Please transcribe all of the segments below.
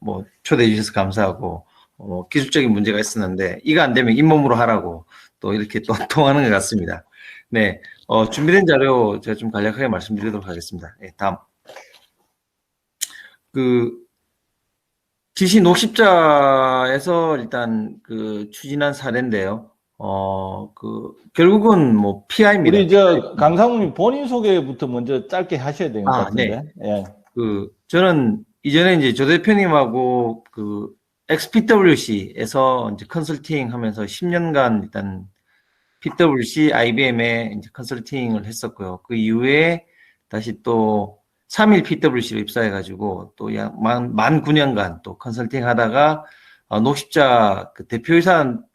뭐 초대해 주셔서 감사하고 기술적인 문제가 있었는데 이거 안 되면 잇몸으로 하라고 또 이렇게 또 통하는 것 같습니다. 네, 준비된 자료 제가 좀 간략하게 말씀드리도록 하겠습니다. 네, 다음. 지시 녹십자에서 일단 추진한 사례인데요. 결국은 뭐 PI입니다. 우리 강상무님 본인 소개부터 먼저 짧게 하셔야 될 것 같은데. 네. 예. 저는 이전에 이제 조 대표님하고 XPWC에서 이제 컨설팅 하면서 10년간 일단 PwC, IBM에 이제 컨설팅을 했었고요. 그 이후에 다시 또 3일 PwC로 입사해가지고 또 만 9년간 또 컨설팅 하다가 녹십자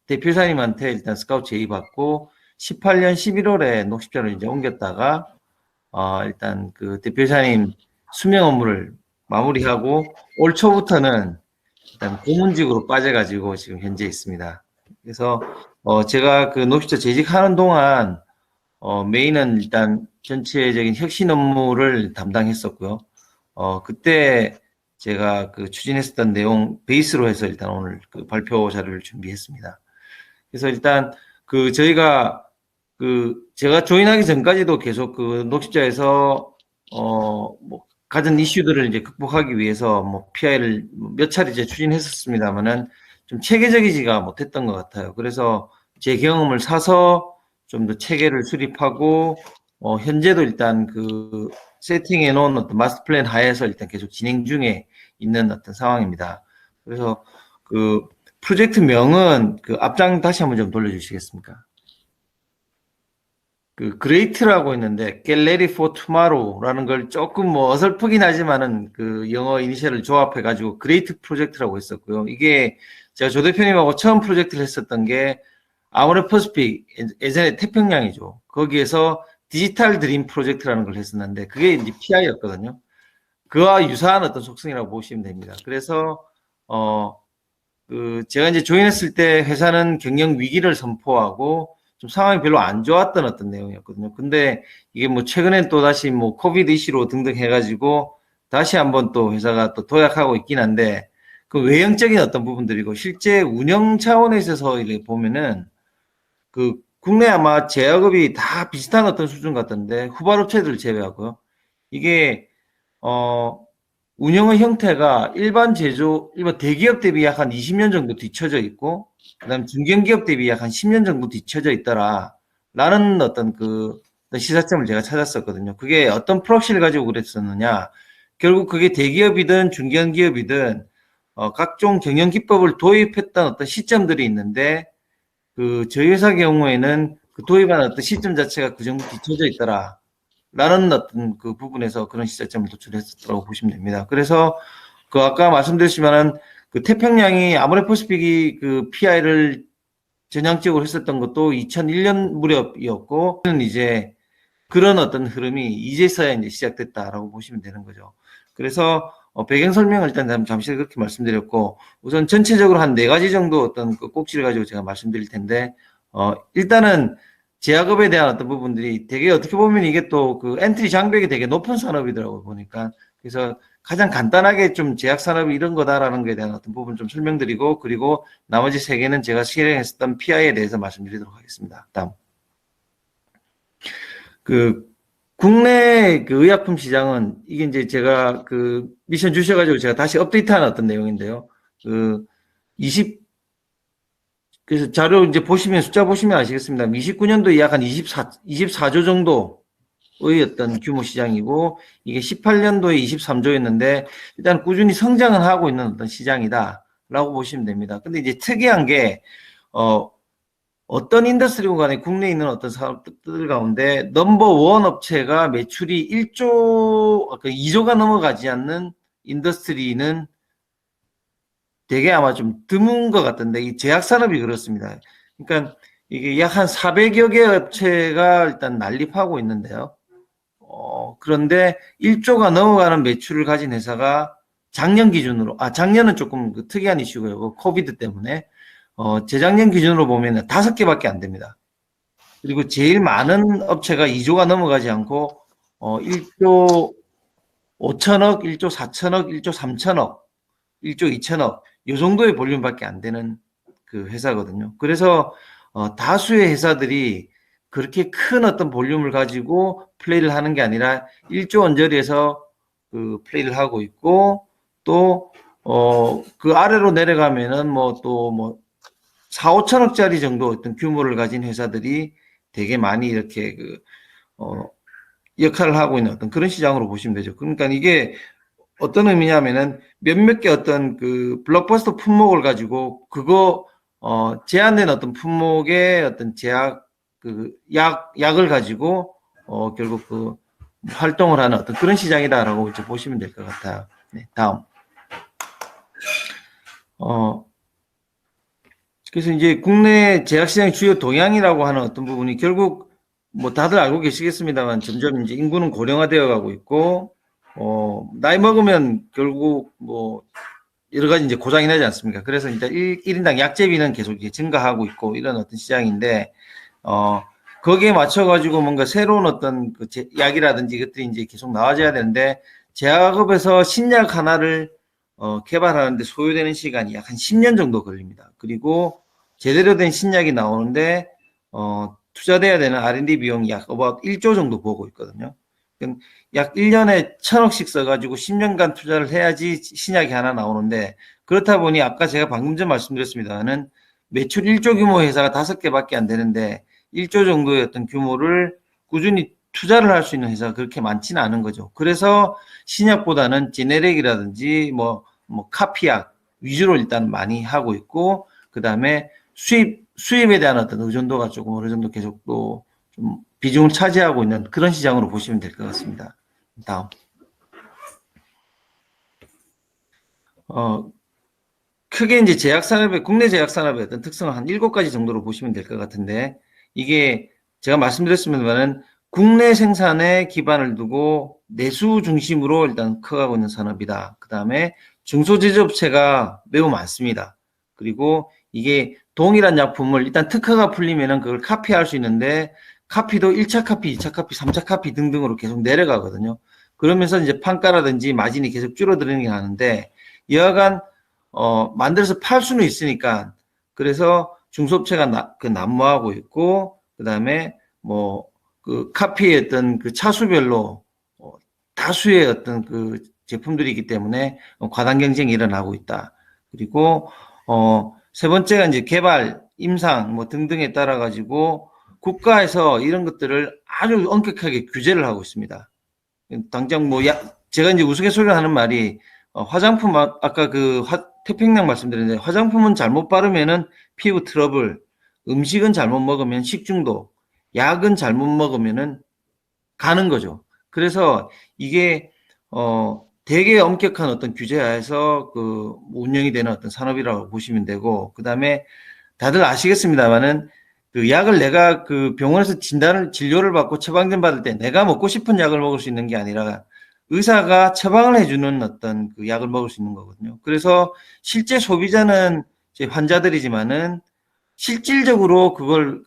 대표이사님한테 일단 스카우트 제의받고 18년 11월에 녹십자로 이제 옮겼다가 일단 대표이사님 수명 업무를 마무리하고 올 초부터는 일단 고문직으로 빠져가지고 지금 현재 있습니다. 그래서 제가 녹십자 재직하는 동안 메인은 일단 전체적인 혁신 업무를 담당했었고요. 그때 제가 추진했었던 내용 베이스로 해서 일단 오늘 발표 자료를 준비했습니다. 그래서 일단 저희가 제가 조인하기 전까지도 계속 녹십자에서 뭐 가진 이슈들을 이제 극복하기 위해서 뭐 PI를 몇 차례 이제 추진했었습니다만은 좀 체계적이지가 못했던 것 같아요. 그래서 제 경험을 사서 좀 더 체계를 수립하고 현재도 일단 세팅해 놓은 어떤 마스터 플랜 하에서 일단 계속 진행 중에 있는 어떤 상황입니다. 그래서 프로젝트 명은 앞장 다시 한번 좀 돌려주시겠습니까? 그레이트라고 있는데 Get Ready for Tomorrow라는 걸 조금 뭐 어설프긴 하지만은 영어 이니셜을 조합해 가지고 그레이트 프로젝트라고 했었고요. 이게 제가 조 대표님하고 처음 프로젝트를 했었던 게 아모레 퍼시픽 예전에 태평양이죠. 거기에서 디지털 드림 프로젝트라는 걸 했었는데 그게 이제 PI였거든요. 그와 유사한 어떤 속성이라고 보시면 됩니다. 그래서 제가 이제 조인했을 때 회사는 경영 위기를 선포하고 좀 상황이 별로 안 좋았던 어떤 내용이었거든요. 근데 이게 뭐 최근엔 또 다시 뭐 코비드 이슈로 등등 해가지고 다시 한번 또 회사가 또 도약하고 있긴 한데 외형적인 어떤 부분들이고 실제 운영 차원에 있어서 이렇게 보면은 국내 아마 제약업이 다 비슷한 어떤 수준 같던데 후발업체들 제외하고요. 이게 운영의 형태가 일반 대기업 대비 약 한 20년 정도 뒤쳐져 있고, 그 다음 중견기업 대비 약 한 10년 정도 뒤쳐져 있더라. 라는 어떤 시사점을 제가 찾았었거든요. 그게 어떤 프록시를 가지고 그랬었느냐. 결국 그게 대기업이든 중견기업이든, 각종 경영 기법을 도입했던 어떤 시점들이 있는데, 저희 회사 경우에는 도입한 어떤 시점 자체가 그 정도 뒤쳐져 있더라. 라는 어떤 부분에서 그런 시사점을 도출했었다고 보시면 됩니다. 그래서 아까 말씀드렸지만은 태평양이 아모레 퍼시픽이 PI를 전향적으로 했었던 것도 2001년 무렵이었고, 이제 그런 어떤 흐름이 이제서야 이제 시작됐다라고 보시면 되는 거죠. 그래서 배경 설명을 일단 잠시 그렇게 말씀드렸고, 우선 전체적으로 한 4가지 정도 어떤 꼭지를 가지고 제가 말씀드릴 텐데, 일단은 제약업에 대한 어떤 부분들이 되게 어떻게 보면 이게 또 엔트리 장벽이 되게 높은 산업이더라고요, 보니까. 그래서 가장 간단하게 좀 제약 산업이 이런 거다라는 거에 대한 어떤 부분 좀 설명드리고, 그리고 나머지 3개는 제가 실행했었던 PI에 대해서 말씀드리도록 하겠습니다. 다음. 국내 의약품 시장은 이게 이제 제가 미션 주셔가지고 제가 다시 업데이트한 어떤 내용인데요. 그래서 자료 이제 숫자 보시면 아시겠습니다. 29년도에 약 한 24조 정도의 어떤 규모 시장이고, 이게 18년도에 23조였는데, 일단 꾸준히 성장은 하고 있는 어떤 시장이다라고 보시면 됩니다. 근데 이제 특이한 게, 어떤 인더스트리고 간에 국내에 있는 어떤 사업들 가운데 넘버원 업체가 매출이 2조가 넘어가지 않는 인더스트리는 되게 아마 좀 드문 것 같던데, 이 제약산업이 그렇습니다. 그러니까 이게 약 한 400여 개 업체가 일단 난립하고 있는데요. 그런데 1조가 넘어가는 매출을 가진 회사가 작년 기준으로, 작년은 조금 특이한 이슈고요. 코비드 때문에. 재작년 기준으로 보면 5개밖에 안 됩니다. 그리고 제일 많은 업체가 2조가 넘어가지 않고, 1조 5천억, 1조 4천억, 1조 3천억. 1조 2천억 요 정도의 볼륨밖에 안 되는 그 회사거든요. 그래서 다수의 회사들이 그렇게 큰 어떤 볼륨을 가지고 플레이를 하는 게 아니라 1조 원저리에서 그 플레이를 하고 있고 또 그 아래로 내려가면은 뭐 또 뭐 4, 5천억짜리 정도 어떤 규모를 가진 회사들이 되게 많이 이렇게 역할을 하고 있는 어떤 그런 시장으로 보시면 되죠. 그러니까 이게 어떤 의미냐면은 몇몇 개 어떤 그 블록버스터 품목을 가지고 그거 제한된 어떤 품목의 어떤 제약 그 약을 가지고 결국 그 활동을 하는 어떤 그런 시장이다라고 이제 보시면 될 것 같아요. 네, 다음. 그래서 이제 국내 제약시장의 주요 동향이라고 하는 어떤 부분이 결국 뭐 다들 알고 계시겠습니다만 점점 이제 인구는 고령화되어 가고 있고, 나이 먹으면 결국 뭐 여러 가지 이제 고장이 나지 않습니까? 그래서 이제 1인당 약제비는 계속 이제 증가하고 있고 이런 어떤 시장인데, 거기에 맞춰가지고 뭔가 새로운 어떤 그 약이라든지 이것들이 이제 계속 나와줘야 되는데, 제약업에서 신약 하나를 개발하는데 소요되는 시간이 약 한 10년 정도 걸립니다. 그리고 제대로 된 신약이 나오는데 투자돼야 되는 R&D 비용이 약 about 1조 정도 보고 있거든요. 약 1년에 1,000억씩 써가지고 10년간 투자를 해야지 신약이 하나 나오는데, 그렇다 보니 아까 제가 방금 전 말씀드렸습니다만은 매출 1조 규모 회사가 5개밖에 안 되는데 1조 정도의 어떤 규모를 꾸준히 투자를 할 수 있는 회사가 그렇게 많지는 않은 거죠. 그래서 신약보다는 제네릭이라든지 뭐 카피약 위주로 일단 많이 하고 있고, 그 다음에 수입에 대한 어떤 의존도가 조금 어느 정도 계속 또 좀 비중을 차지하고 있는 그런 시장으로 보시면 될 것 같습니다. 다음. 크게 이제 국내 제약산업의 어떤 특성을 한 7가지 정도로 보시면 될 것 같은데, 이게 제가 말씀드렸습니다만은 국내 생산에 기반을 두고 내수 중심으로 일단 커가고 있는 산업이다. 그 다음에 중소제조업체가 매우 많습니다. 그리고 이게 동일한 약품을 일단 특허가 풀리면은 그걸 카피할 수 있는데, 카피도 1차 카피, 2차 카피, 3차 카피 등등으로 계속 내려가거든요. 그러면서 이제 판가라든지 마진이 계속 줄어드는 게 나는데, 여하간 만들어서 팔 수는 있으니까, 그래서 중소업체가 난무하고 있고, 그 다음에 그 카피의 어떤 그 차수별로 다수의 어떤 그 제품들이 있기 때문에 과당 경쟁이 일어나고 있다. 그리고 세 번째가 이제 개발, 임상 뭐 등등에 따라 가지고 국가에서 이런 것들을 아주 엄격하게 규제를 하고 있습니다. 당장 제가 이제 우스갯소리를 하는 말이 화장품 아까 그 태평양 말씀드렸는데, 화장품은 잘못 바르면은 피부 트러블, 음식은 잘못 먹으면 식중독, 약은 잘못 먹으면은 가는 거죠. 그래서 이게 되게 엄격한 어떤 규제하에서 그 운영이 되는 어떤 산업이라고 보시면 되고, 그다음에 다들 아시겠습니다만은 그 약을 내가 그 병원에서 진료를 받고 처방전 받을 때 내가 먹고 싶은 약을 먹을 수 있는 게 아니라 의사가 처방을 해주는 어떤 그 약을 먹을 수 있는 거거든요. 그래서 실제 소비자는 이제 환자들이지만은 실질적으로 그걸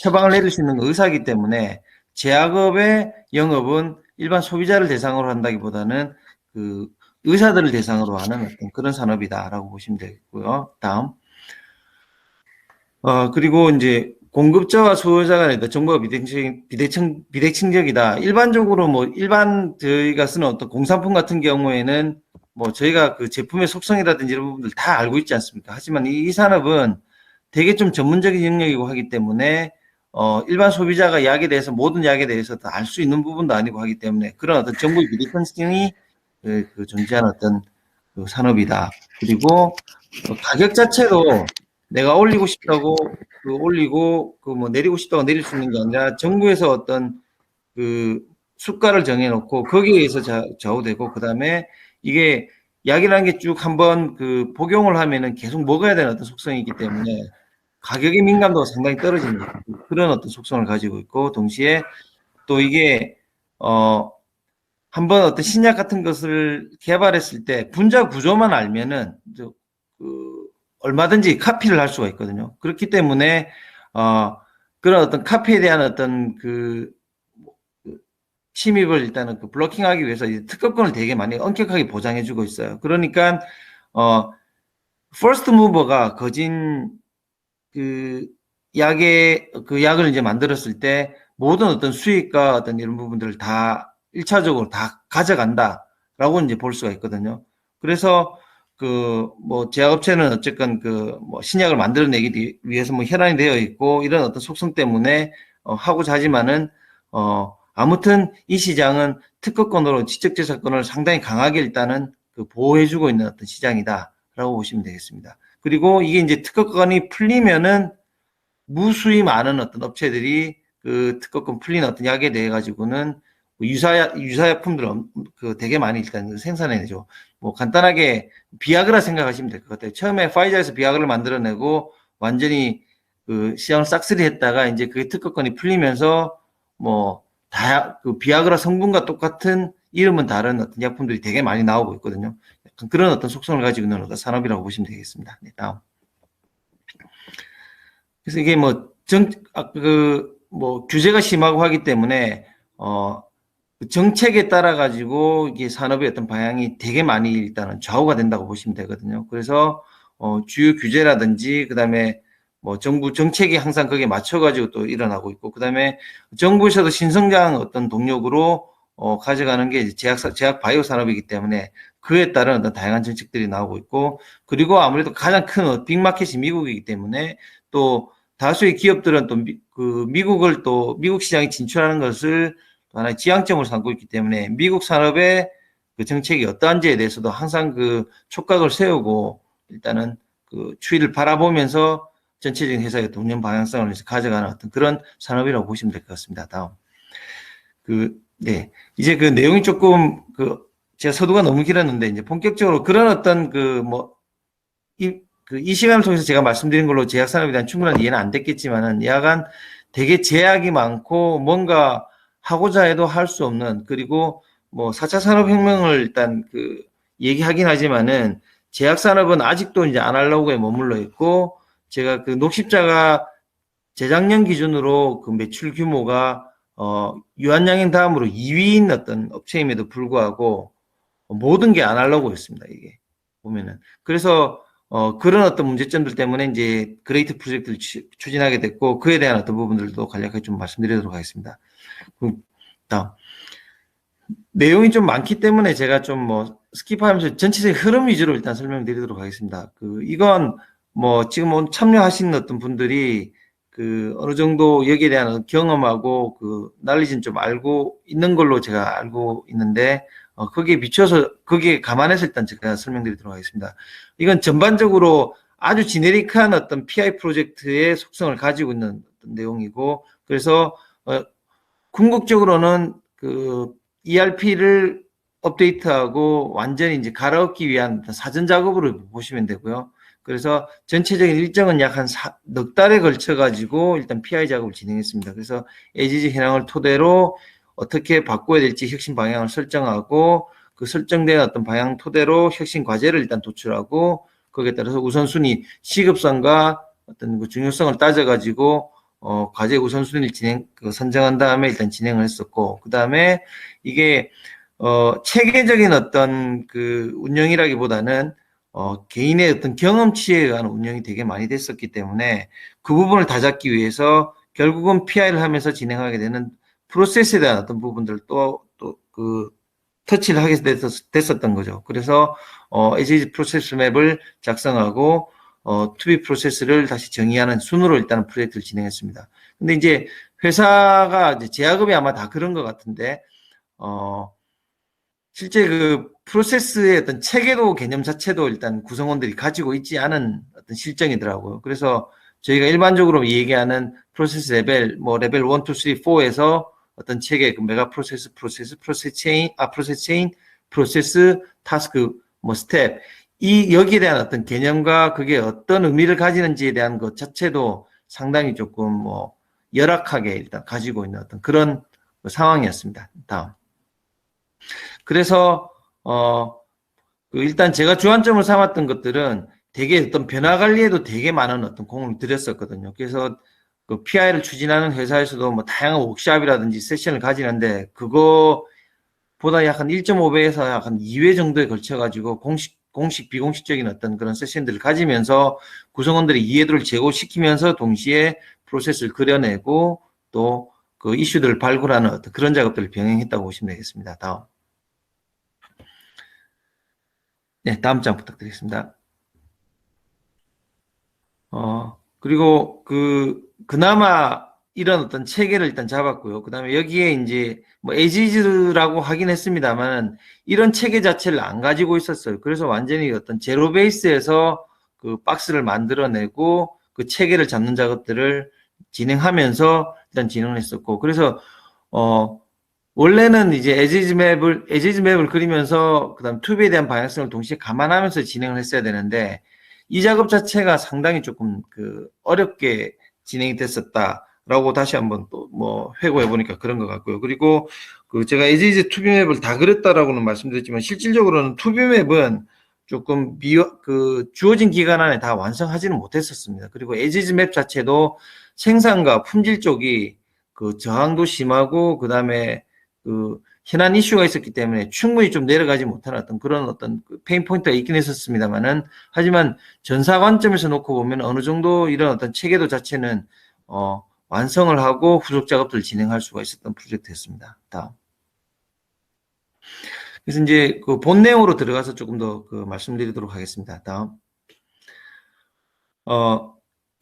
처방을 내릴 수 있는 의사이기 때문에 제약업의 영업은 일반 소비자를 대상으로 한다기보다는 그 의사들을 대상으로 하는 어떤 그런 산업이다라고 보시면 되겠고요. 다음. 그리고 이제 공급자와 수요자 간의 정보가 비대칭적이다. 일반적으로 저희가 쓰는 어떤 공산품 같은 경우에는 저희가 그 제품의 속성이라든지 이런 부분들 다 알고 있지 않습니까? 하지만 이 산업은 되게 좀 전문적인 영역이고 하기 때문에 일반 소비자가 모든 약에 대해서 다 알 수 있는 부분도 아니고 하기 때문에 그런 어떤 정보의 비대칭성이 존재하는 어떤 그 산업이다. 그리고 가격 자체도 내가 올리고 싶다고 올리고 내리고 싶다고 내릴 수 있는 게 아니라 정부에서 어떤 그 수가를 정해놓고 거기에 의해서 좌우되고, 그 다음에 이게 약이라는 게 쭉 한번 그 복용을 하면은 계속 먹어야 되는 어떤 속성이 있기 때문에 가격의 민감도가 상당히 떨어지는 그런 어떤 속성을 가지고 있고, 동시에 또 이게 한번 어떤 신약 같은 것을 개발했을 때 분자 구조만 알면은 얼마든지 카피를 할 수가 있거든요. 그렇기 때문에 그런 어떤 카피에 대한 어떤 그 침입을 일단은 그 블로킹하기 위해서 이제 특허권을 되게 많이 엄격하게 보장해주고 있어요. 그러니까 퍼스트 무버가 거진 그 약을 이제 만들었을 때 모든 어떤 수익과 어떤 이런 부분들을 다 1차적으로 다 가져간다라고 이제 볼 수가 있거든요. 그래서 그 뭐 제약업체는 어쨌건 그 뭐 신약을 만들어내기 위해서 뭐 혈안이 되어 있고 이런 어떤 속성 때문에 하고자 하지만은 아무튼 이 시장은 특허권으로 지적재산권을 상당히 강하게 일단은 그 보호해주고 있는 어떤 시장이다라고 보시면 되겠습니다. 그리고 이게 이제 특허권이 풀리면은 무수히 많은 어떤 업체들이 그 특허권 풀린 어떤 약에 대해 가지고는 유사약품들 그 되게 많이 일단 생산해내죠. 뭐 간단하게 비아그라 생각하시면 될 것 같아요. 처음에 파이자에서 비아그라를 만들어내고 완전히 그 시장을 싹쓸이 했다가 이제 그게 특허권이 풀리면서 뭐 그 비아그라 성분과 똑같은 이름은 다른 어떤 약품들이 되게 많이 나오고 있거든요. 약간 그런 어떤 속성을 가지고 있는 어떤 산업이라고 보시면 되겠습니다. 네, 다음. 그래서 이게 뭐 규제가 심하고 하기 때문에 그 정책에 따라 가지고 이게 산업의 어떤 방향이 되게 많이 일단은 좌우가 된다고 보시면 되거든요. 그래서 주요 규제라든지 그다음에 뭐 정부 정책이 항상 거기에 맞춰 가지고 또 일어나고 있고 그다음에 정부에서도 신성장 어떤 동력으로 가져가는 게 이제 제약 바이오 산업이기 때문에 그에 따른 어떤 다양한 정책들이 나오고 있고 그리고 아무래도 가장 큰 빅마켓이 미국이기 때문에 또 다수의 기업들은 또 미국을 또 미국 시장에 진출하는 것을 또 하나의 지향점으로 삼고 있기 때문에 미국 산업의 그 정책이 어떠한지에 대해서도 항상 그 촉각을 세우고 일단은 그 추이를 바라보면서 전체적인 회사의 동년 방향성을 가져가는 어떤 그런 산업이라고 보시면 될 것 같습니다. 다음. 네. 이제 그 내용이 조금 제가 서두가 너무 길었는데 이제 본격적으로 그런 어떤 이 시간을 통해서 제가 말씀드린 걸로 제약 산업에 대한 충분한 이해는 안 됐겠지만은 약간 되게 제약이 많고 뭔가 하고자 해도 할 수 없는 그리고 뭐 4차 산업혁명을 일단 얘기하긴 하지만은 제약 산업은 아직도 이제 아날로그에 머물러 있고 제가 그 녹십자가 재작년 기준으로 그 매출 규모가 유한양행 다음으로 2위인 어떤 업체임에도 불구하고 모든 게 아날로그였습니다. 이게 보면은 그래서 그런 어떤 문제점들 때문에 이제 그레이트 프로젝트를 추진하게 됐고 그에 대한 어떤 부분들도 간략하게 좀 말씀드리도록 하겠습니다. 다음. 내용이 좀 많기 때문에 제가 좀 뭐 스킵하면서 전체적인 흐름 위주로 일단 설명드리도록 하겠습니다. 이건 뭐 지금 오늘 참여하신 어떤 분들이 어느 정도 여기에 대한 경험하고 날리진 좀 알고 있는 걸로 제가 알고 있는데 거기에 비춰서 거기에 감안해서 일단 제가 설명드리도록 하겠습니다. 이건 전반적으로 아주 지네릭한 어떤 PI 프로젝트의 속성을 가지고 있는 어떤 내용이고 그래서 궁극적으로는 ERP를 업데이트하고 완전히 이제 갈아엎기 위한 사전 작업으로 보시면 되고요. 그래서 전체적인 일정은 약 한 넉 달에 걸쳐 가지고 일단 PI 작업을 진행했습니다. 그래서 에지지 현황을 토대로 어떻게 바꿔야 될지 혁신 방향을 설정하고 그 설정된 어떤 방향 토대로 혁신 과제를 일단 도출하고 거기에 따라서 우선순위 시급성과 어떤 그 중요성을 따져가지고 과제 우선순위를 선정한 다음에 일단 진행을 했었고 그 다음에 이게 체계적인 어떤 운영이라기보다는 개인의 어떤 경험치에 의한 운영이 되게 많이 됐었기 때문에 그 부분을 다잡기 위해서 결국은 PI를 하면서 진행하게 되는 프로세스에 대한 어떤 부분들을 또 터치를 하게 됐었던 거죠. 그래서 as 프로세스 맵을 작성하고 to-be 프로세스를 다시 정의하는 순으로 일단 프로젝트를 진행했습니다. 근데 이제 회사가 이제 제약업이 아마 다 그런 것 같은데 실제 프로세스의 어떤 체계도 개념 자체도 일단 구성원들이 가지고 있지 않은 어떤 실정이더라고요. 그래서 저희가 일반적으로 얘기하는 프로세스 레벨, 뭐 레벨 1, 2, 3, 4에서 어떤 체계, 메가 프로세스 체인, 프로세스, 타스크, 뭐 스텝, 여기에 대한 어떤 개념과 그게 어떤 의미를 가지는지에 대한 것 자체도 상당히 조금 열악하게 일단 가지고 있는 어떤 그런 상황이었습니다. 다음. 그래서 일단 제가 주안점을 삼았던 것들은 되게 어떤 변화 관리에도 되게 많은 어떤 공을 들였었거든요. 그래서 그 PI를 추진하는 회사에서도 뭐 다양한 워크샵이라든지 세션을 가지는데 그거보다 약 한 1.5배에서 약 한 2회 정도에 걸쳐가지고 공식, 비공식적인 어떤 그런 세션들을 가지면서 구성원들의 이해도를 제고시키면서 동시에 프로세스를 그려내고 또 그 이슈들을 발굴하는 어떤 그런 작업들을 병행했다고 보시면 되겠습니다. 다음. 네, 다음 장 부탁드리겠습니다. 그리고 그나마 이런 어떤 체계를 일단 잡았고요. 그 다음에 여기에 이제 뭐 에지즈라고 하긴 했습니다만 이런 체계 자체를 안 가지고 있었어요. 그래서 완전히 어떤 제로 베이스에서 그 박스를 만들어내고 그 체계를 잡는 작업들을 진행하면서 일단 진행을 했었고, 그래서 원래는 이제 에지즈 맵을 그리면서 그다음 투비에 대한 방향성을 동시에 감안하면서 진행을 했어야 되는데 이 작업 자체가 상당히 조금 어렵게 진행이 됐었다라고 다시 한번 또 뭐 회고해 보니까 그런 것 같고요. 그리고 제가 에지즈 투비 맵을 다 그렸다라고는 말씀드렸지만 실질적으로는 투비 맵은 조금 주어진 기간 안에 다 완성하지는 못했었습니다. 그리고 에지즈 맵 자체도 생산과 품질 쪽이 저항도 심하고 그다음에 현안 이슈가 있었기 때문에 충분히 좀 내려가지 못하는 그런 페인 포인트가 있긴 했었습니다만은, 하지만 전사 관점에서 놓고 보면 어느 정도 이런 어떤 체계도 자체는 완성을 하고 후속 작업들을 진행할 수가 있었던 프로젝트였습니다. 다음. 그래서 이제 본 내용으로 들어가서 조금 더 말씀드리도록 하겠습니다. 다음.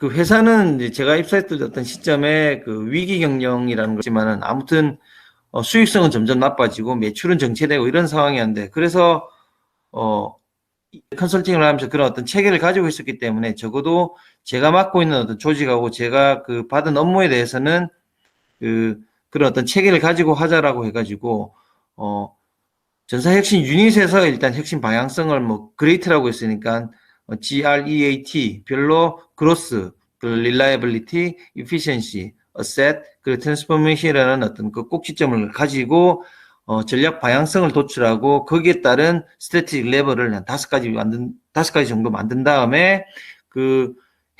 회사는 이제 제가 입사했던 어떤 시점에 위기 경영이라는 거지만은 아무튼 수익성은 점점 나빠지고 매출은 정체되고 이런 상황이었는데, 그래서 컨설팅을 하면서 그런 어떤 체계를 가지고 있었기 때문에 적어도 제가 맡고 있는 어떤 조직하고 제가 받은 업무에 대해서는 그런 어떤 체계를 가지고 하자라고 해가지고 전사혁신 유닛에서 일단 혁신 방향성을 뭐 그레이트라고 했으니까 GREAT 별로 그로스, reliability, efficiency, asset, 그리고 transformation이라는 어떤 꼭지점을 가지고 전략 방향성을 도출하고 거기에 따른 스트래티직 레벨을 한 5가지 정도 만든 다음에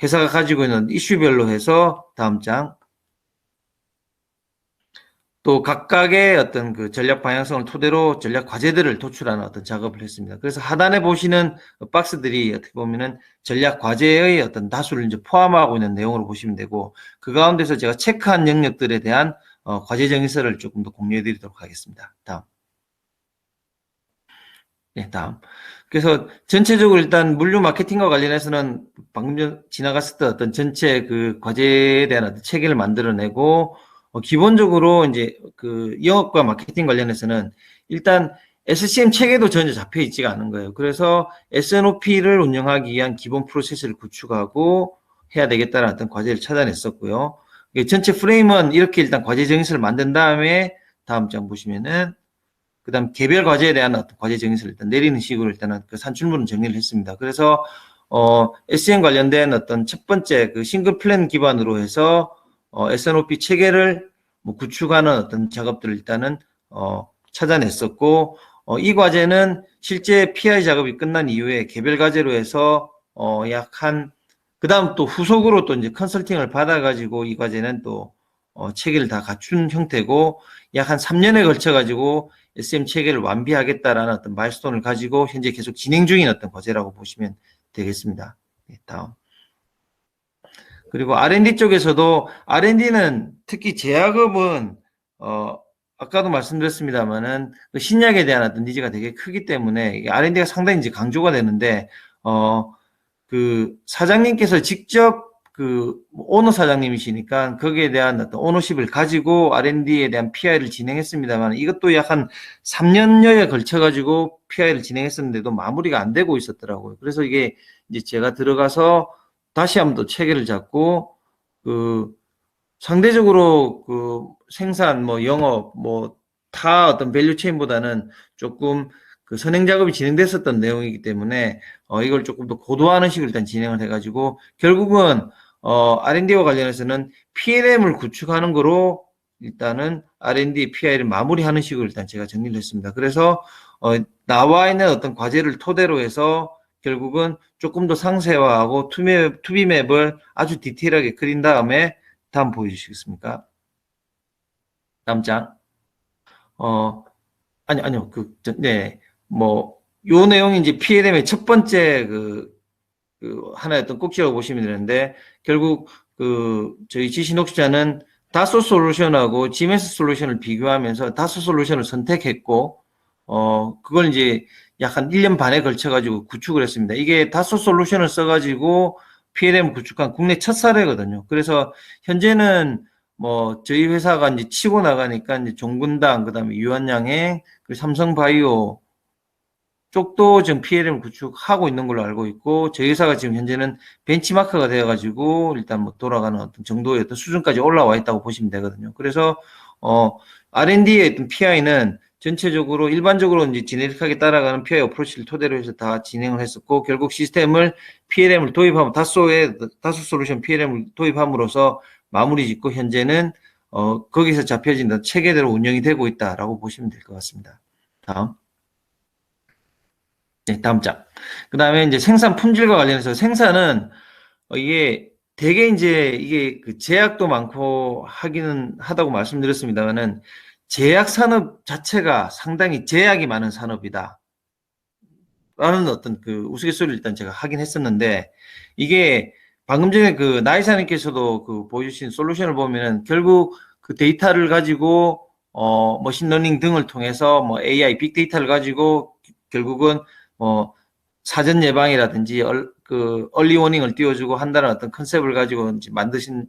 회사가 가지고 있는 이슈별로 해서 다음 장 또 각각의 어떤 전략 방향성을 토대로 전략 과제들을 도출하는 어떤 작업을 했습니다. 그래서 하단에 보시는 박스들이 어떻게 보면은 전략 과제의 어떤 다수를 이제 포함하고 있는 내용으로 보시면 되고, 그 가운데서 제가 체크한 영역들에 대한 과제 정의서를 조금 더 공유해 드리도록 하겠습니다. 다음. 네, 다음. 그래서 전체적으로 일단 물류 마케팅과 관련해서는 방금 전 지나갔었던 어떤 전체 과제에 대한 어떤 체계를 만들어내고, 기본적으로 이제 영업과 마케팅 관련해서는 일단 SCM 체계도 전혀 잡혀 있지가 않은 거예요. 그래서 S&OP를 운영하기 위한 기본 프로세스를 구축하고 해야 되겠다는 어떤 과제를 찾아냈었고요. 전체 프레임은 이렇게 일단 과제 정의서를 만든 다음에 다음 장 보시면은 그다음 개별 과제에 대한 어떤 과제 정의서를 일단 내리는 식으로 일단은 산출물은 정리를 했습니다. 그래서 SCM 관련된 어떤 첫 번째 싱글 플랜 기반으로 해서 S&OP 체계를 뭐 구축하는 어떤 작업들을 일단은 찾아냈었고, 이 과제는 실제 PI 작업이 끝난 이후에 개별 과제로 해서 그다음 또 후속으로 또 이제 컨설팅을 받아가지고 이 과제는 또 체계를 다 갖춘 형태고, 약 한 3년에 걸쳐가지고 SM 체계를 완비하겠다라는 어떤 마일스톤을 가지고 현재 계속 진행 중인 어떤 과제라고 보시면 되겠습니다. 네, 다음. 그리고 R&D 쪽에서도 R&D는 특히 제약업은 아까도 말씀드렸습니다만은 신약에 대한 어떤 니즈가 되게 크기 때문에 R&D가 상당히 이제 강조가 되는데 사장님께서 직접 오너 사장님이시니까 거기에 대한 어떤 오너십을 가지고 R&D에 대한 PI를 진행했습니다만 이것도 약 한 3년여에 걸쳐 가지고 PI를 진행했었는데도 마무리가 안 되고 있었더라고요. 그래서 이게 이제 제가 들어가서 다시 한번 더 체계를 잡고 상대적으로 생산 뭐 영업 뭐 다 어떤 밸류 체인보다는 조금 선행 작업이 진행됐었던 내용이기 때문에 이걸 조금 더 고도화하는 식으로 일단 진행을 해가지고 결국은 R&D와 관련해서는 PLM을 구축하는 거로 일단은 R&D, PI를 마무리하는 식으로 일단 제가 정리를 했습니다. 그래서 나와 있는 어떤 과제를 토대로 해서 결국은 조금 더 상세화하고 투비맵을 아주 디테일하게 그린 다음에 다음 보여주시겠습니까? 다음 장. 아니요. 네. 요 내용이 이제 PLM의 첫 번째 하나였던 꼭지라고 보시면 되는데, 결국 저희 지시 녹취자는 다소 솔루션하고 GMS 솔루션을 비교하면서 다소 솔루션을 선택했고, 그걸 이제 약 한 1년 반에 걸쳐가지고 구축을 했습니다. 이게 다소 솔루션을 써가지고 PLM 구축한 국내 첫 사례거든요. 그래서 현재는 저희 회사가 이제 치고 나가니까 이제 종근당, 그 다음에 유한양행, 그리고 삼성바이오 쪽도 지금 PLM을 구축하고 있는 걸로 알고 있고, 저희 회사가 지금 현재는 벤치마크가 되어가지고 일단 돌아가는 어떤 정도의 어떤 수준까지 올라와 있다고 보시면 되거든요. 그래서 R&D의 어떤 PI는 전체적으로 일반적으로 이제 지네릭하게 따라가는 PI 어프로치를 토대로 해서 다 진행을 했었고, 결국 시스템을 PLM을 도입하면 다소 솔루션 PLM을 도입함으로써 마무리 짓고, 현재는 거기서 잡혀진 체계대로 운영이 되고 있다라고 보시면 될 것 같습니다. 다음. 네, 다음 장. 그 다음에 이제 생산 품질과 관련해서 생산은 이게 되게 이제 이게 제약도 많고 하기는 하다고 말씀드렸습니다만은 제약 산업 자체가 상당히 제약이 많은 산업이다. 라는 어떤 우스갯소리를 일단 제가 하긴 했었는데, 이게 방금 전에 나이사님께서도 보여주신 솔루션을 보면은 결국 그 데이터를 가지고 머신러닝 등을 통해서 AI, 빅데이터를 가지고 결국은 사전 예방이라든지 얼리 워닝을 띄워주고 한다는 어떤 컨셉을 가지고 이제 만드신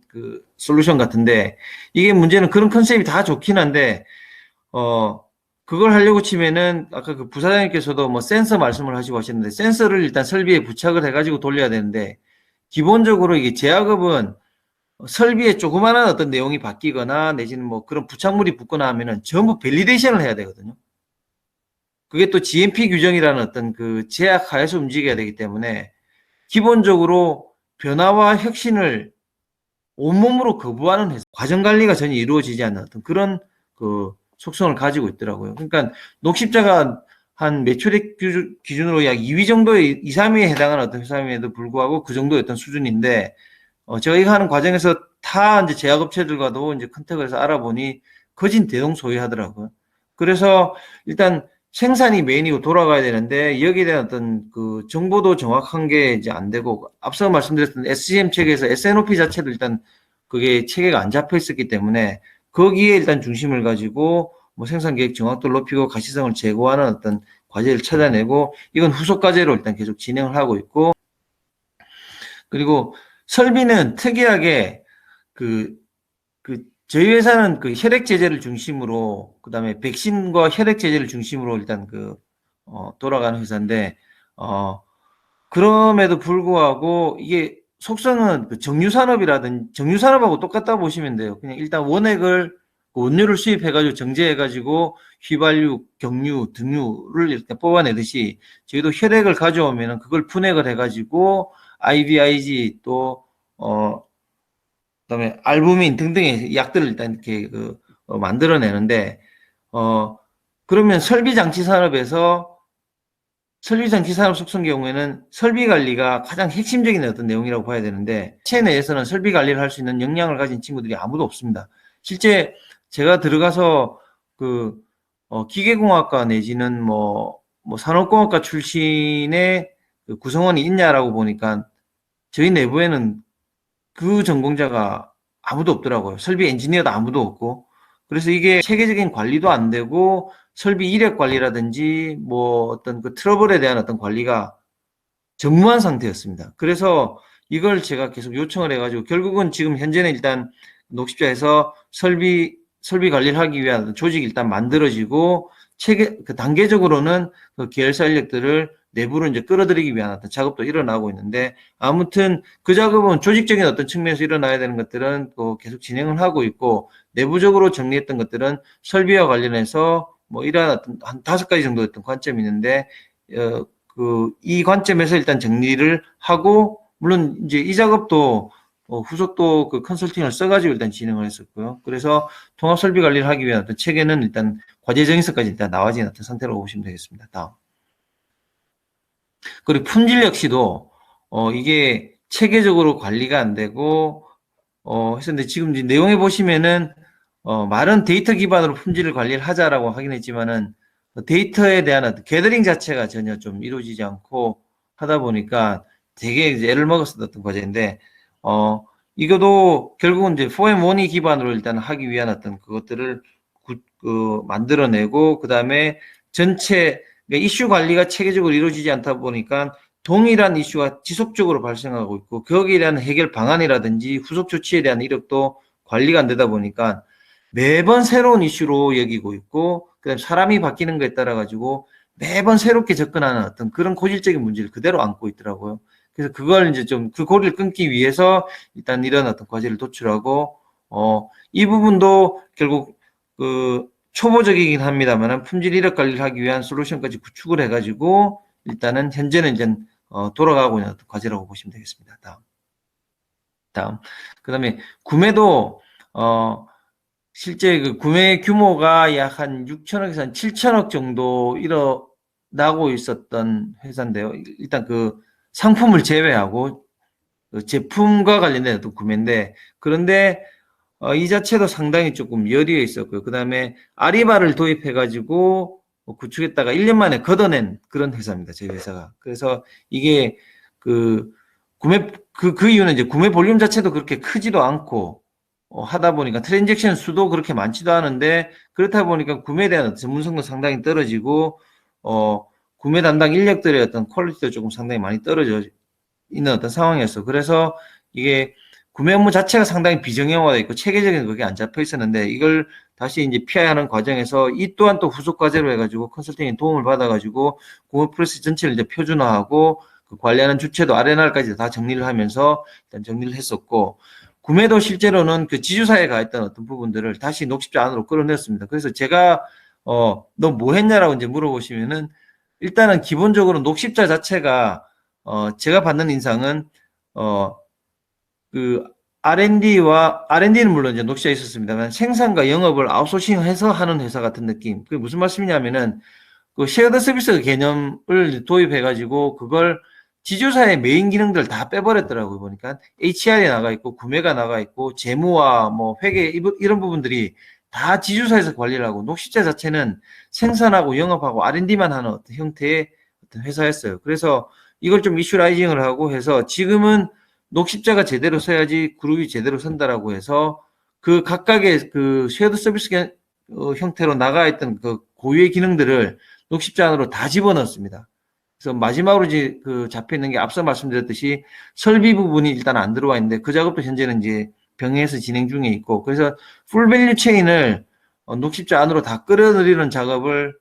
솔루션 같은데, 이게 문제는 그런 컨셉이 다 좋긴 한데 그걸 하려고 치면은 아까 부사장님께서도 센서 말씀을 하시고 하셨는데, 센서를 일단 설비에 부착을 해가지고 돌려야 되는데, 기본적으로 이게 제약업은 설비에 조그마한 어떤 내용이 바뀌거나 내지는 그런 부착물이 붙거나 하면은 전부 밸리데이션을 해야 되거든요. 그게 또 GMP 규정이라는 어떤 제약 하에서 움직여야 되기 때문에 기본적으로 변화와 혁신을 온몸으로 거부하는 회사, 과정 관리가 전혀 이루어지지 않는 어떤 그런 속성을 가지고 있더라고요. 그러니까 녹십자가 한 매출액 기준으로 약 2위 정도의 2, 3위에 해당하는 어떤 회사임에도 불구하고 그 정도의 어떤 수준인데, 저희가 하는 과정에서 다 이제 제약업체들과도 이제 컨택을 해서 알아보니 거진 대동소이하더라고요. 그래서 일단 생산이 메인이고 돌아가야 되는데, 여기에 대한 어떤 정보도 정확한 게 이제 안 되고, 앞서 말씀드렸던 SCM 체계에서 SNOP 자체도 일단 그게 체계가 안 잡혀 있었기 때문에 거기에 일단 중심을 가지고 생산 계획 정확도를 높이고 가시성을 제고하는 어떤 과제를 찾아내고, 이건 후속 과제로 일단 계속 진행을 하고 있고, 그리고 설비는 특이하게 저희 회사는 혈액 제제를 중심으로, 그 다음에 백신과 혈액 제제를 중심으로 일단 돌아가는 회사인데, 그럼에도 불구하고 이게 속성은 정유산업하고 똑같다 보시면 돼요. 그냥 일단 원료를 수입해가지고 정제해가지고 휘발유, 경유, 등유를 일단 뽑아내듯이, 저희도 혈액을 가져오면은 그걸 분해를 해가지고 IVIG 그다음에 알부민 등등의 약들을 일단 이렇게 만들어내는데, 그러면 설비장치 산업 속성 경우에는 설비 관리가 가장 핵심적인 어떤 내용이라고 봐야 되는데,체 내에서는 설비 관리를 할 수 있는 역량을 가진 친구들이 아무도 없습니다. 실제 제가 들어가서 기계공학과 내지는 산업공학과 출신의 구성원이 있냐라고 보니까 저희 내부에는 그 전공자가 아무도 없더라고요. 설비 엔지니어도 아무도 없고. 그래서 이게 체계적인 관리도 안 되고, 설비 이력 관리라든지 어떤 트러블에 대한 어떤 관리가 전무한 상태였습니다. 그래서 이걸 제가 계속 요청을 해가지고, 결국은 지금 현재는 일단 녹십자에서 설비 관리를 하기 위한 조직이 일단 만들어지고, 단계적으로는 계열사 인력들을 내부로 이제 끌어들이기 위한 어떤 작업도 일어나고 있는데, 아무튼 그 작업은 조직적인 어떤 측면에서 일어나야 되는 것들은 또 계속 진행을 하고 있고, 내부적으로 정리했던 것들은 설비와 관련해서 이러한 어떤 한 5가지 정도 어떤 관점이 있는데, 이 관점에서 일단 정리를 하고, 물론 이제 이 작업도 후속도 컨설팅을 써가지고 일단 진행을 했었고요. 그래서 통합 설비 관리를 하기 위한 어떤 체계는 일단 과제 정의서까지 일단 나와진 어떤 상태라고 보시면 되겠습니다. 다음. 그리고 품질 역시도 이게 체계적으로 관리가 안 되고 했었는데 지금 이제 내용에 보시면은 말은 데이터 기반으로 품질을 관리를 하자라고 하긴 했지만은 데이터에 대한 어떤 게더링 자체가 전혀 좀 이루어지지 않고 하다 보니까 되게 이제 애를 먹었었던 과제인데 이것도 결국은 이제 4M1E 기반으로 일단 하기 위한 어떤 그것들을 만들어내고 그다음에 전체 그러니까 이슈 관리가 체계적으로 이루어지지 않다 보니까 동일한 이슈가 지속적으로 발생하고 있고 거기에 대한 해결 방안이라든지 후속 조치에 대한 이력도 관리가 안 되다 보니까 매번 새로운 이슈로 여기고 있고 그다음에 사람이 바뀌는 거에 따라 가지고 매번 새롭게 접근하는 어떤 그런 고질적인 문제를 그대로 안고 있더라고요. 그래서 그걸 이제 좀 그 고리를 끊기 위해서 일단 이런 어떤 과제를 도출하고 이 부분도 결국 그 초보적이긴 합니다만 품질 이력 관리를 하기 위한 솔루션까지 구축을 해가지고 일단은 현재는 이제 돌아가고 있는 어떤 과제라고 보시면 되겠습니다. 다음. 그다음에 구매도 실제 그 구매 규모가 약 한 6천억에서 한 7천억 정도 일어나고 있었던 회사인데요. 일단 그 상품을 제외하고 그 제품과 관련된 어떤 구매인데 그런데 이 자체도 상당히 조금 열의에 있었고요. 그 다음에 아리바를 도입해가지고 구축했다가 1년 만에 걷어낸 그런 회사입니다. 저희 회사가. 그래서 이게 그 그 이유는 이제 구매 볼륨 자체도 그렇게 크지도 않고 하다 보니까 트랜잭션 수도 그렇게 많지도 않은데 그렇다 보니까 구매에 대한 전문성도 상당히 떨어지고 구매 담당 인력들의 어떤 퀄리티도 조금 상당히 많이 떨어져 있는 어떤 상황이었어. 그래서 이게 구매 업무 자체가 상당히 비정형화되어 있고 체계적인 그게 안 잡혀 있었는데 이걸 다시 이제 피하는 과정에서 이 또한 또 후속 과제로 해가지고 컨설팅의 도움을 받아가지고 구매 프로세스 전체를 이제 표준화하고 그 관리하는 주체도 R&R까지 다 정리를 하면서 일단 정리를 했었고 구매도 실제로는 그 지주사에 가 있던 어떤 부분들을 다시 녹십자 안으로 끌어냈습니다. 그래서 제가 너 뭐 했냐라고 이제 물어보시면은 일단은 기본적으로 녹십자 자체가 제가 받는 인상은 그 R&D는 물론 이제 녹시에 있었습니다만 생산과 영업을 아웃소싱해서 하는 회사 같은 느낌. 그게 무슨 말씀이냐면은 그 쉐어드 서비스 개념을 도입해가지고 그걸 지주사의 메인 기능들 다 빼버렸더라고요. 보니까 HR이 나가 있고 구매가 나가 있고 재무와 뭐 회계 이런 부분들이 다 지주사에서 관리를 하고 녹십자 자체는 생산하고 영업하고 R&D만 하는 어떤 형태의 어떤 회사였어요. 그래서 이걸 좀 이슈라이징을 하고 해서 지금은 녹십자가 제대로 서야지 그룹이 제대로 선다라고 해서 그 각각의 그 쉐어드 서비스 형태로 나가 있던 그 고유의 기능들을 녹십자 안으로 다 집어넣었습니다. 그래서 마지막으로 이제 그 잡혀 있는 게 앞서 말씀드렸듯이 설비 부분이 일단 안 들어와 있는데 그 작업도 현재는 이제 병행해서 진행 중에 있고 그래서 풀밸류 체인을 녹십자 안으로 다 끌어들이는 작업을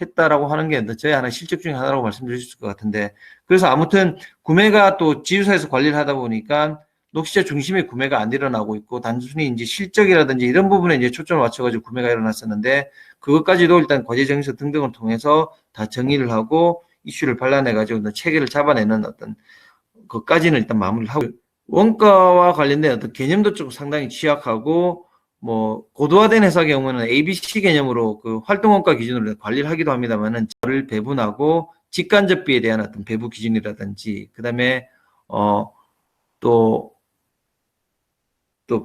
했다라고 하는 게 저희 하나 실적 중에 하나라고 말씀드릴 수 있을 것 같은데 그래서 아무튼 구매가 또 지주사에서 관리를 하다 보니까 녹십자 중심의 구매가 안 일어나고 있고 단순히 이제 실적이라든지 이런 부분에 이제 초점을 맞춰가지고 구매가 일어났었는데 그것까지도 일단 과제 정의서 등등을 통해서 다 정의를 하고 이슈를 발라내가지고 체계를 잡아내는 어떤 것까지는 일단 마무리를 하고 원가와 관련된 어떤 개념도 좀 상당히 취약하고 뭐 고도화된 회사 경우는 ABC 개념으로 그 활동원가 기준으로 관리를 하기도 합니다만은 저를 배분하고 직간접비에 대한 어떤 배분 기준이라든지 그다음에 또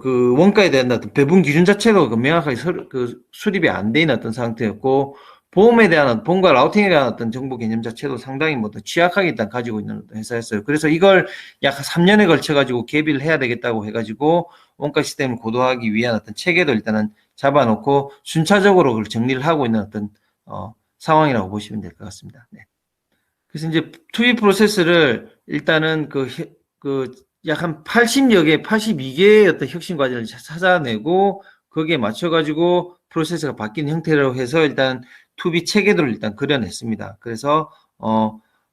그 원가에 대한 어떤 배분 기준 자체도 그 명확하게 그 수립이 안 돼 있는 어떤 상태였고 보험에 대한 보험과 라우팅에 대한 어떤 정보 개념 자체도 상당히 뭐 취약하게 일단 가지고 있는 회사였어요. 그래서 이걸 약 3년에 걸쳐 가지고 개비를 해야 되겠다고 해가지고 원가 시스템을 고도화하기 위한 어떤 체계도 일단은 잡아놓고 순차적으로 그걸 정리를 하고 있는 어떤 상황이라고 보시면 될 것 같습니다. 네. 그래서 이제 투비 프로세스를 일단은 약 한 80여 개, 82개의 어떤 혁신 과제를 찾아내고 거기에 맞춰가지고 프로세스가 바뀐 형태로 해서 일단 투비 체계도를 일단 그려냈습니다. 그래서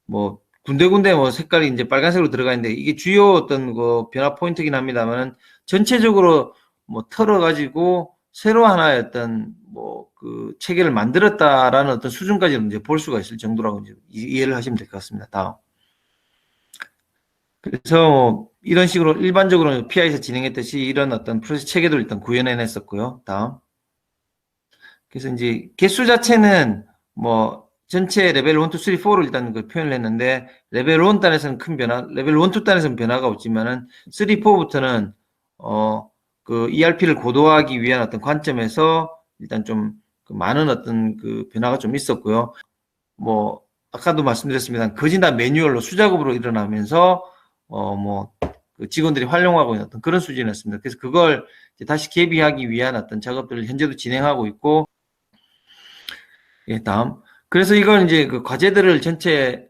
뭐 군데군데 뭐 색깔이 이제 빨간색으로 들어가 있는데 이게 주요 어떤 그 변화 포인트긴 합니다만은 전체적으로 뭐 털어가지고 새로 하나의 어떤 뭐 그 체계를 만들었다라는 어떤 수준까지는 이제 볼 수가 있을 정도라고 이제 이해를 하시면 될 것 같습니다. 다음. 그래서 이런 식으로 일반적으로 PI에서 진행했듯이 이런 어떤 프로세스 체계도 일단 구현해냈었고요. 다음. 그래서 이제 개수 자체는 뭐 전체 레벨 1, 2, 3, 4를 일단 그 표현을 했는데 레벨 1 단에서는 큰 변화, 레벨 1, 2 단에서는 변화가 없지만은 3, 4부터는 그 ERP를 고도화하기 위한 어떤 관점에서 일단 좀 그 많은 어떤 그 변화가 좀 있었고요. 뭐 아까도 말씀드렸습니다. 거진 다 매뉴얼로 수작업으로 일어나면서 그 직원들이 활용하고 있는 어떤 그런 수준이었습니다. 그래서 그걸 이제 다시 개비하기 위한 어떤 작업들을 현재도 진행하고 있고, 예, 다음. 그래서 이걸 이제 그 과제들을 전체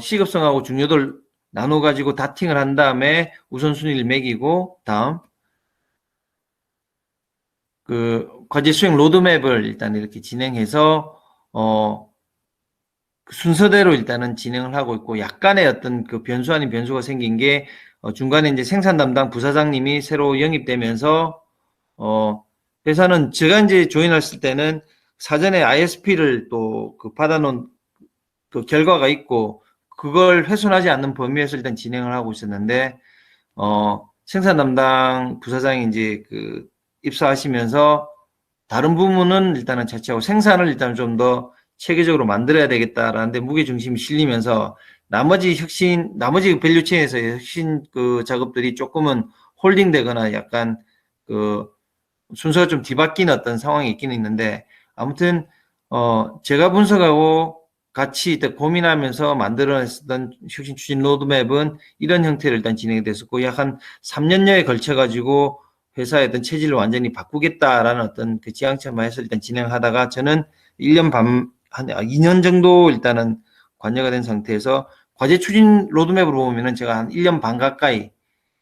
시급성하고 중요도를 나눠 가지고 다팅을 한 다음에 우선순위를 매기고, 다음. 그 과제 수행 로드맵을 일단 이렇게 진행해서 그 순서대로 일단은 진행을 하고 있고, 약간의 어떤 그 변수 아닌 변수가 생긴 게 중간에 이제 생산 담당 부사장님이 새로 영입되면서 회사는 제가 이제 조인했을 때는 사전에 ISP를 또 그 받아놓은 그 결과가 있고, 그걸 훼손하지 않는 범위에서 일단 진행을 하고 있었는데, 생산 담당 부사장이 이제 그 입사하시면서 다른 부문은 일단은 자체하고 생산을 일단 좀 더 체계적으로 만들어야 되겠다라는데 무게 중심이 실리면서 나머지 밸류체인에서의 혁신 그 작업들이 조금은 홀딩되거나 약간 그 순서가 좀 뒤바뀐 어떤 상황이 있긴 있는데, 아무튼 제가 분석하고 같이 고민하면서 만들어냈던 혁신 추진 로드맵은 이런 형태로 일단 진행이 됐었고, 약 한 3년여에 걸쳐 가지고 회사의 어떤 체질을 완전히 바꾸겠다라는 어떤 그 지향점에서 일단 진행하다가, 저는 1년 반, 한 2년 정도 일단은 관여가 된 상태에서, 과제 추진 로드맵으로 보면은 제가 한 1년 반 가까이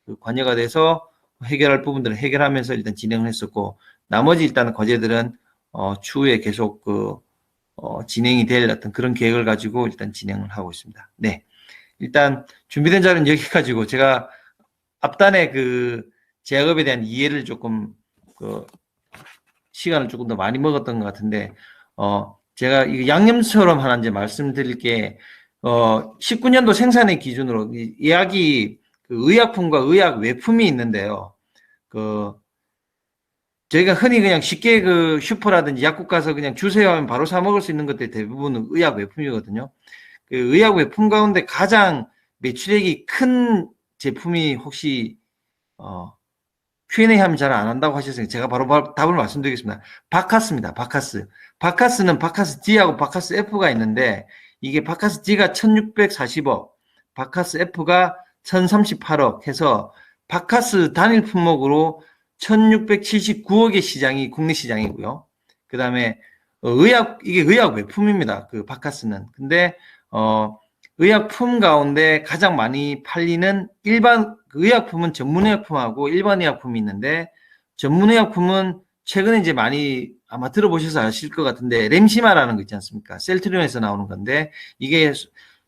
그 관여가 돼서 해결할 부분들을 해결하면서 일단 진행을 했었고, 나머지 일단 과제들은 추후에 계속 진행이 될 어떤 그런 계획을 가지고 일단 진행을 하고 있습니다. 네. 일단 준비된 자료는 여기까지고, 제가 앞단에 그 제약업에 대한 이해를 조금 그 시간을 조금 더 많이 먹었던 것 같은데, 제가 이거 양념처럼 하나 이제 말씀드릴 게, 19년도 생산의 기준으로 예약이 그 의약품과 의약 외품이 있는데요. 저희가 흔히 그냥 쉽게 그 슈퍼라든지 약국 가서 그냥 주세요 하면 바로 사 먹을 수 있는 것들 대부분은 의약 외품이거든요. 그 의약 외품 가운데 가장 매출액이 큰 제품이 혹시 Q&A 하면 잘 안 한다고 하셨으니까 제가 바로 답을 말씀드리겠습니다. 바카스입니다. 바카스. 바카스는 바카스 D하고 바카스 F가 있는데, 이게 바카스 D가 1640억, 바카스 F가 1038억 해서 바카스 단일 품목으로 1679억의 시장이 국내 시장이고요. 그 다음에 이게 의약 외품입니다. 그 바카스는. 근데 의약품 가운데 가장 많이 팔리는 일반 의약품은 전문의약품하고 일반 의약품이 있는데, 전문의약품은 최근에 이제 많이 아마 들어보셔서 아실 것 같은데, 렘시마라는 거 있지 않습니까? 셀트리온에서 나오는 건데, 이게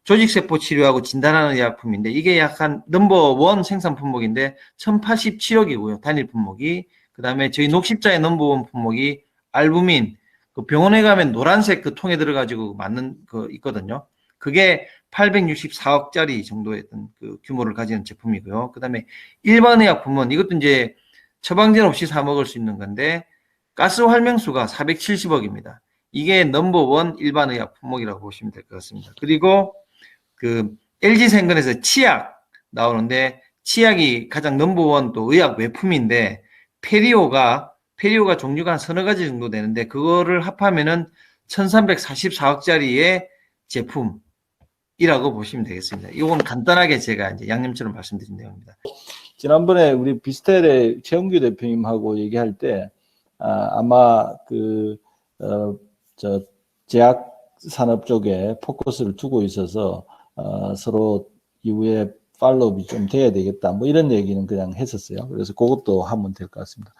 조직세포 치료하고 진단하는 의약품인데, 이게 약간 넘버원 생산 품목인데 1087억이고요. 단일 품목이. 그 다음에 저희 녹십자의 넘버원 품목이 알부민, 그 병원에 가면 노란색 그 통에 들어가지고 맞는 거 있거든요. 그게 864억짜리 정도의 그 규모를 가지는 제품이고요. 그 다음에 일반 의약품은 이것도 이제 처방전 없이 사 먹을 수 있는 건데, 가스 활명수가 470억입니다. 이게 넘버원 일반 의약 품목이라고 보시면 될 것 같습니다. 그리고 그 LG생건에서 치약 나오는데, 치약이 가장 넘버원 또 의약 외품인데, 페리오가 종류가 한 서너 가지 정도 되는데, 그거를 합하면은 1344억짜리의 제품이라고 보시면 되겠습니다. 이건 간단하게 제가 이제 양념처럼 말씀드린 내용입니다. 지난번에 우리 비스텔의 최영규 대표님하고 얘기할 때 아마 제약 산업 쪽에 포커스를 두고 있어서 서로 이후에 팔로우업이 좀 돼야 되겠다, 뭐 이런 얘기는 그냥 했었어요. 그래서 그것도 하면 될 것 같습니다.